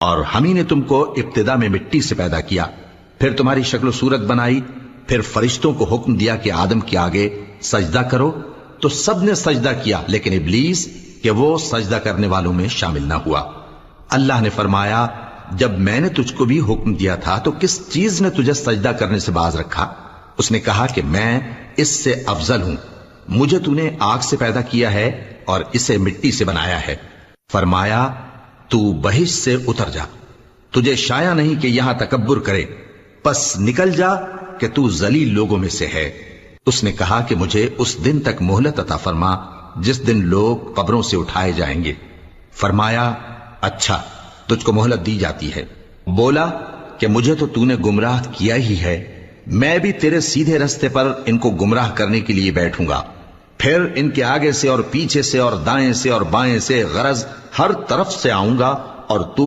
और हम ही ने तुमको इब्तिदा में मिट्टी से पैदा किया, फिर तुम्हारी शक्ल सूरत बनाई, फिर फरिश्तों को हुक्म दिया कि आदम के आगे सजदा करो, तो सब ने सजदा किया, लेकिन इब्लीस कि वो सजदा करने वालों में शामिल ना हुआ। अल्लाह ने फरमाया, जब मैंने तुझको भी हुक्म दिया था तो किस चीज ने तुझे सजदा करने से बाज रखा? उसने कहा कि मैं इससे अफजल हूं, मुझे तूने आग से पैदा किया है और इसे मिट्टी से बनाया है। फरमाया, तू बहिश्त से उतर जा, तुझे शाया नहीं कि यहां तकब्बुर करे, बस निकल जा कि तू जलील लोगों में से है। उसने कहा कि मुझे उस दिन तक मोहलत अता फरमा जिस दिन लोग कब्रों से उठाए जाएंगे। फरमाया, अच्छा, तुझको मोहलत दी जाती है। बोला कि मुझे तो तूने गुमराह किया ही है, मैं भी तेरे सीधे रास्ते पर इनको गुमराह करने के लिए बैठूंगा, फिर इनके आगे से और पीछे से और दाएं से और बाएं से गरज हर तरफ से आऊंगा और तू